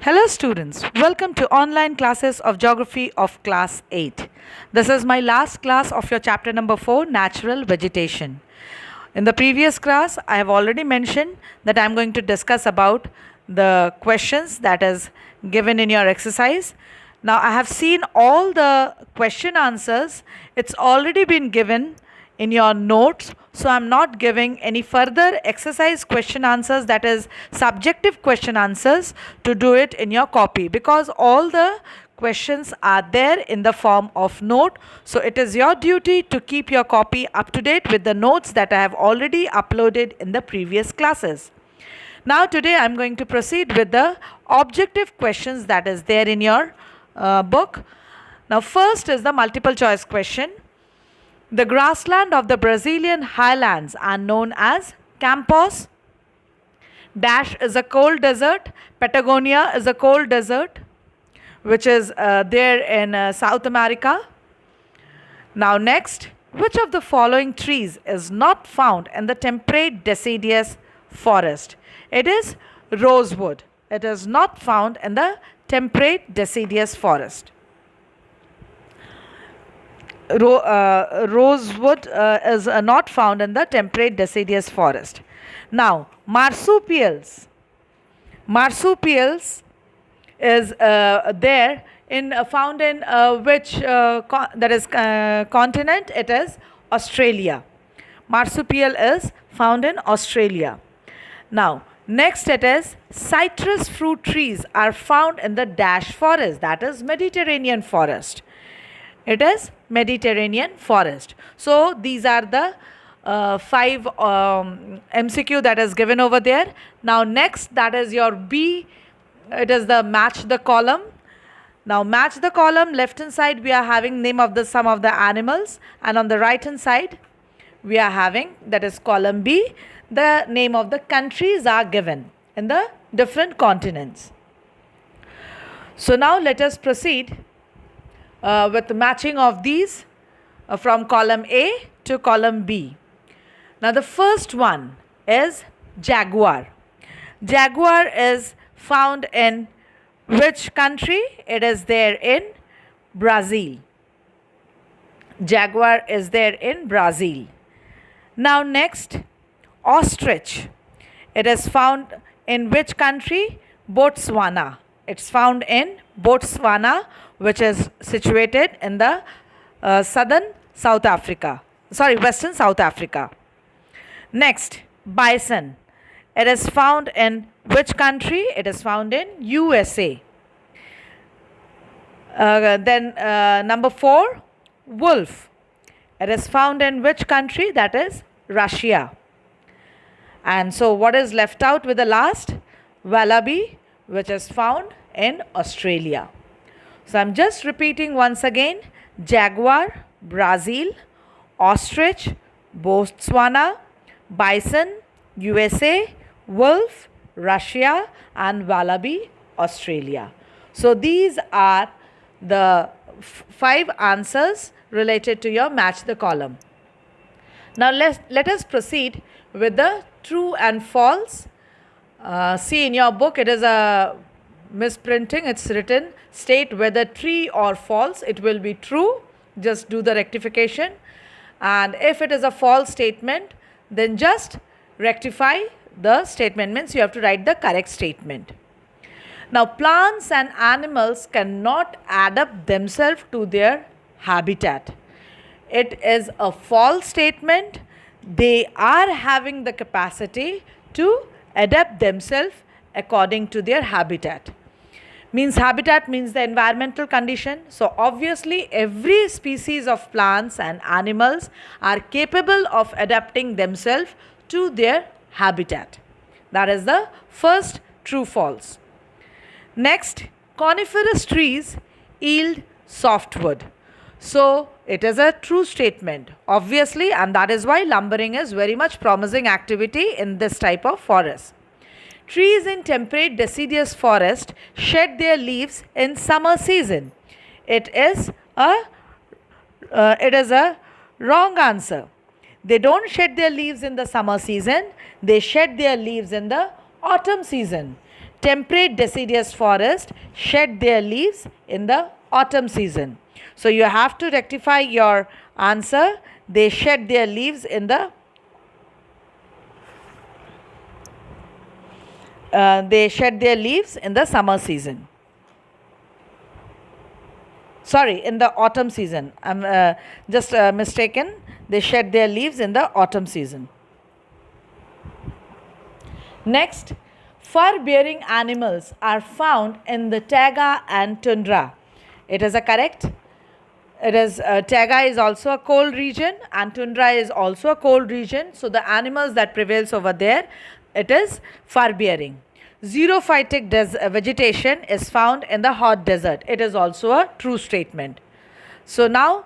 Hello students, welcome to online classes of Geography of Class 8. This is my last class of your chapter number 4, Natural Vegetation. In the previous class, I have already mentioned that I am going to discuss about the questions that is given in your exercise. Now I have seen all the question answers. It's already been given in your notes, so I'm not giving any further exercise question answers, that is subjective question answers, to do it in your copy, because all the questions are there in the form of note. So it is your duty to keep your copy up to date with the notes that I have already uploaded in the previous classes. Now today I'm going to proceed with the objective questions that is there in your book. Now first is the multiple choice question. The grassland of the Brazilian highlands are known as Campos. Dash is a cold desert. Patagonia is a cold desert, which is there in South America. Now next, which of the following trees is not found in the temperate deciduous forest? It is rosewood. It is not found in the temperate deciduous forest. Rosewood is not found in the temperate deciduous forest. Now, marsupials. Marsupials is there in found in which continent? It is Australia. Marsupial is found in Australia. Now, next it is citrus fruit trees are found in the dash forest, that is Mediterranean forest. It is Mediterranean forest. So these are the 5 MCQ that is given over there. Now next, that is your B. It is the match the column. Now match the column. Left hand side we are having name of the some of the animals, and on the right hand side we are having, that is column B, the name of the countries are given in the different continents. So now let us proceed with the matching of these from column A to column B. Now the first one is jaguar. Jaguar is found in which country? It is there in Brazil. Jaguar is there in Brazil. Now next, ostrich. It is found in which country? Botswana. It's found in Botswana, which is situated in the western South Africa. Next, bison. It is found in which country? It is found in USA. Then number 4, wolf. It is found in which country? That is Russia. And so what is left out with the last? Wallaby, which is found in Australia. So I'm just repeating once again: jaguar, Brazil; ostrich, Botswana; bison, USA; wolf, Russia; and wallaby, Australia. So these are the 5 answers related to your match the column. Now let us proceed with the true and false. See in your book, it is a misprinting. It's written state whether true or false. It will be true. Just do the rectification. And if it is a false statement, then just rectify the statement, means you have to write the correct statement. Now plants and animals cannot adapt themselves to their habitat. It is a false statement. They are having the capacity to adapt themselves according to their habitat. Means habitat means the environmental condition. So obviously every species of plants and animals are capable of adapting themselves to their habitat. That is the first true false. Next, coniferous trees yield softwood. So it is a true statement, obviously, and that is why lumbering is very much promising activity in this type of forest. Trees in temperate deciduous forest shed their leaves in summer season. It is a wrong answer. They don't shed their leaves in the summer season. They shed their leaves in the autumn season. temperate deciduous forest shed their leaves in the autumn season. So you have to rectify your answer. They shed their leaves in the summer season. Sorry, in the autumn season. I'm just mistaken. They shed their leaves in the autumn season. Next, fur-bearing animals are found in the taiga and tundra. It is a correct. It is taiga is also a cold region and tundra is also a cold region. So the animals that prevails over there, it is fur-bearing. Xerophytic vegetation is found in the hot desert. It is also a true statement. So now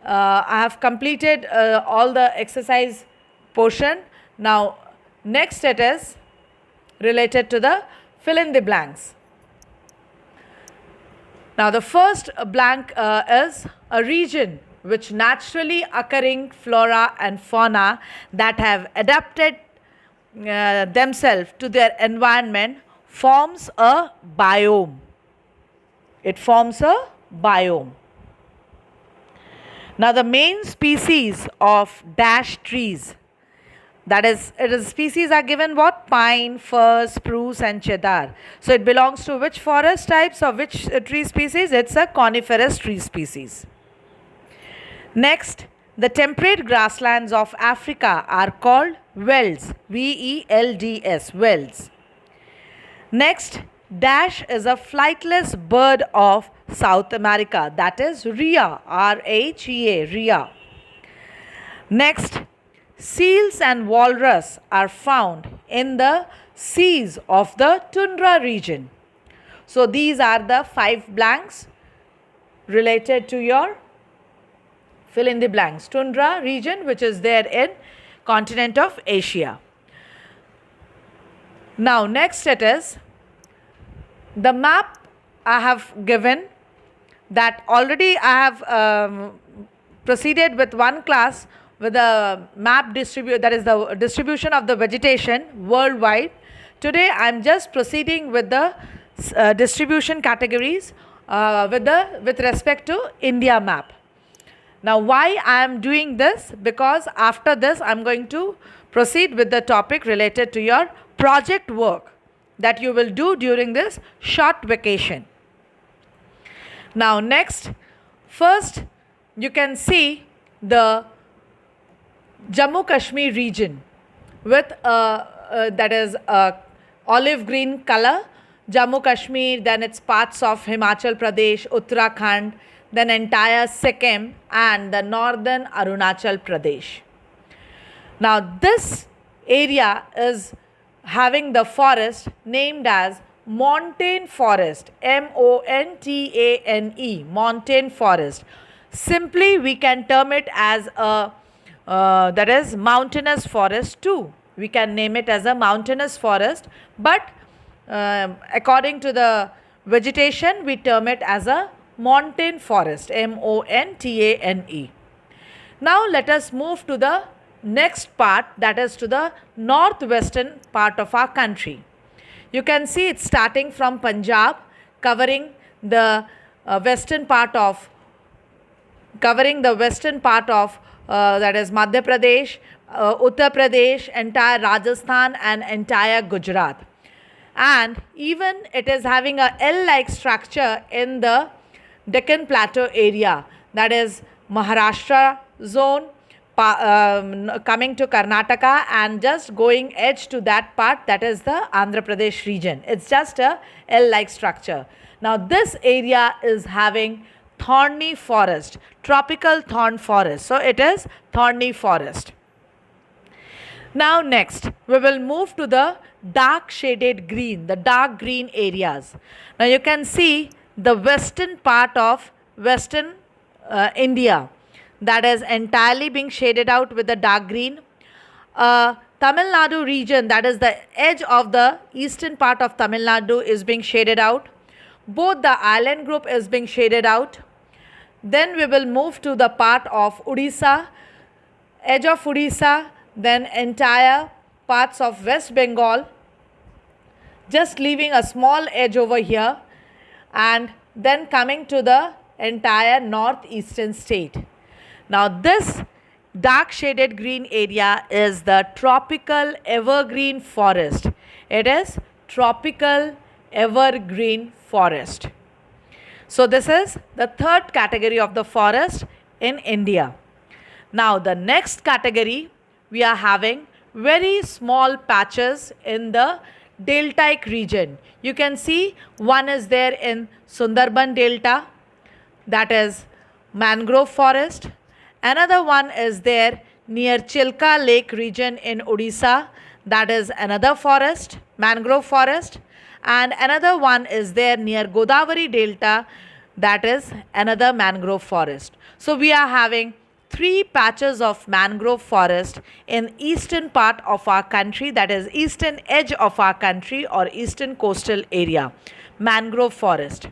I have completed all the exercise portion. Now next it is related to the fill in the blanks. Now the first blank is a region which naturally occurring flora and fauna that have adapted themselves to their environment forms a biome. It forms a biome. Now the main species of dash trees, that is, species are given what? Pine, fir, spruce and cedar. So it belongs to which forest types or which tree species? It's a coniferous tree species. Next, the temperate grasslands of Africa are called velds. VELDS, velds. Next, dash is a flightless bird of South America. That is rhea, RHEA, rhea. Next, seals and walrus are found in the seas of the tundra region. So these are the 5 blanks related to your fill in the blanks. Tundra region, which is there in continent of Asia. Now next it is the map I have given, that already I have proceeded with one class with the map that is the distribution of the vegetation worldwide. Today I am just proceeding with the distribution categories with respect to India map. Now why I am doing this? Because after this I am going to proceed with the topic related to your project work that you will do during this short vacation. Now next, first you can see the Jammu Kashmir region with that is olive green color. Jammu Kashmir, then it's parts of Himachal Pradesh, Uttarakhand, then entire Sikkim and the northern Arunachal Pradesh. Now this area is having the forest named as montane forest, MONTANE, montane forest. Simply we can term it as a that is mountainous forest too. We can name it as a mountainous forest, but according to the vegetation we term it as a montane forest, MONTANE. Now let us move to the next part, that is to the northwestern part of our country. You can see it's starting from Punjab, covering the western part of that is Madhya Pradesh, Uttar Pradesh, entire Rajasthan and entire Gujarat. And even it is having a L-like structure in the Deccan Plateau area, that is Maharashtra zone, coming to Karnataka and just going edge to that part, that is the Andhra Pradesh region. It's just a L-like structure. Now this area is having thorny forest, tropical thorn forest. So it is thorny forest. Now next we will move to the dark shaded green, the dark green areas. Now you can see the western part of western India, that is entirely being shaded out with the dark green. Tamil Nadu region, that is the edge of the eastern part of Tamil Nadu, is being shaded out. Both the island group is being shaded out. Then we will move to the part of Odisha, edge of Odisha, then entire parts of West Bengal, just leaving a small edge over here and then coming to the entire northeastern state. Now this dark shaded green area is the tropical evergreen forest. It is tropical evergreen forest. So this is the third category of the forest in India. Now the next category, we are having very small patches in the deltaic region. You can see one is there in Sundarban Delta, that is mangrove forest. Another one is there near Chilka Lake region in Odisha, that is another forest, mangrove forest. And another one is there near Godavari Delta, that is another mangrove forest. So we are having 3 patches of mangrove forest in eastern part of our country, that is eastern edge of our country or eastern coastal area, mangrove forest.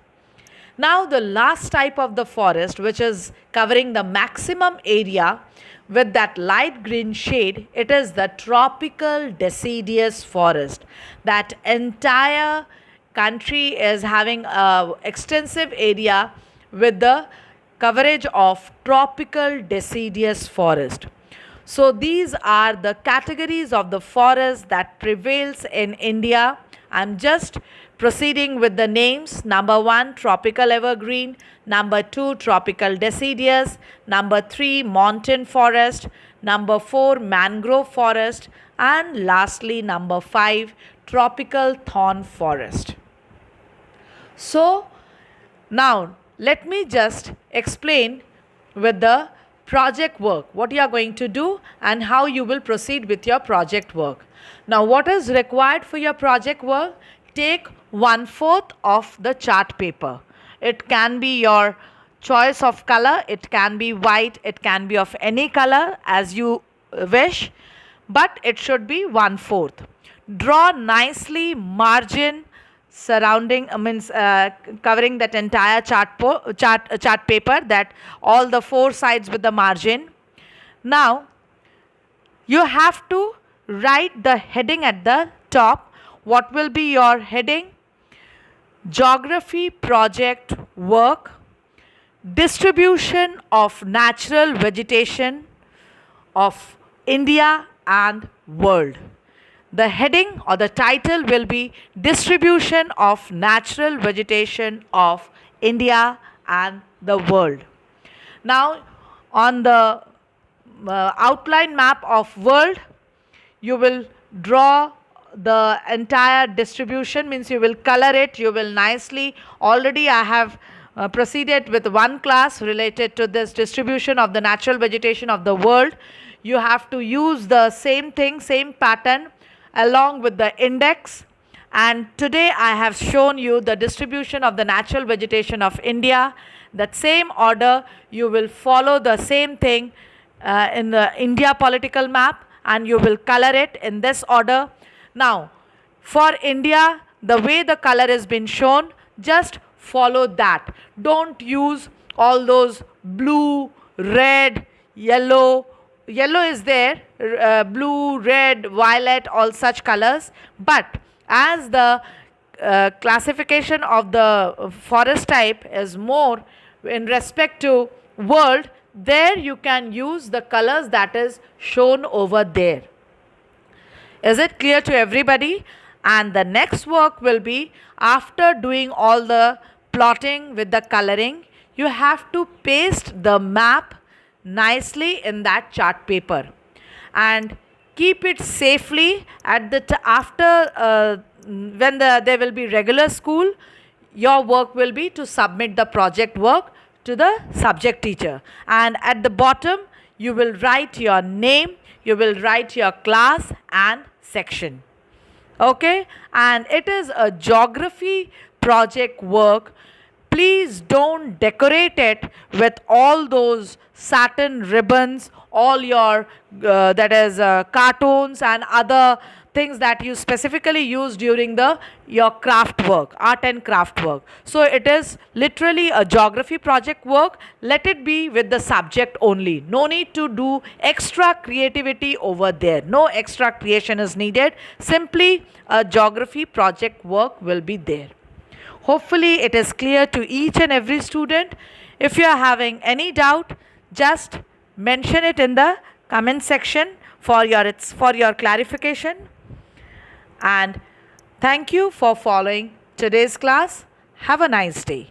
Now the last type of the forest, which is covering the maximum area with that light green shade, it is the tropical deciduous forest. That entire country is having a extensive area with the coverage of tropical deciduous forest. So these are the categories of the forest that prevails in India. I'm just proceeding with the names. Number 1, tropical evergreen. Number 2, tropical deciduous. Number 3, mountain forest. Number 4, mangrove forest. And lastly, number 5, tropical thorn forest. So now let me just explain with the project work, what you are going to do and how you will proceed with your project work. Now what is required for your project work? Take 1/4 of the chart paper. It can be your choice of color, it can be white, it can be of any color as you wish, but it should be 1/4. Draw nicely margin surrounding covering that entire chart paper, that all the 4 sides with the margin. Now you have to write the heading at the top. What will be your heading? Geography project work, distribution of natural vegetation of India and world. The heading or the title will be Distribution of Natural Vegetation of India and the World. Now on the outline map of world, you will draw the entire distribution, means you will color it, you will nicely, already I have proceeded with one class related to this distribution of the natural vegetation of the world. You have to use the same thing, same pattern along with the index, and today I have shown you the distribution of the natural vegetation of India. That same order you will follow the same thing in the India political map, and you will color it in this order. Now for India, the way the color has been shown, just follow that. Don't use all those blue, red, yellow. Yellow is there, blue, red, violet, all such colors. But as the classification of the forest type is more in respect to world, there you can use the colors that is shown over there. Is it clear to everybody? And the next work will be, after doing all the plotting with the coloring, you have to paste the map nicely in that chart paper and keep it safely at the after when there will be regular school. Your work will be to submit the project work to the subject teacher, and at the bottom you will write your name, you will write your class and section. Okay, and it is a geography project work. Please don't decorate it with all those satin ribbons all your cartoons and other things that you specifically use during your craft work, art and craft work. So it is literally a geography project work. Let it be with the subject only. No need to do extra creativity over there. No extra creation is needed. Simply a geography project work will be there. Hopefully it is clear to each and every student. If you are having any doubt, just mention it in the comment section for your clarification. And thank you for following today's class. Have a nice day.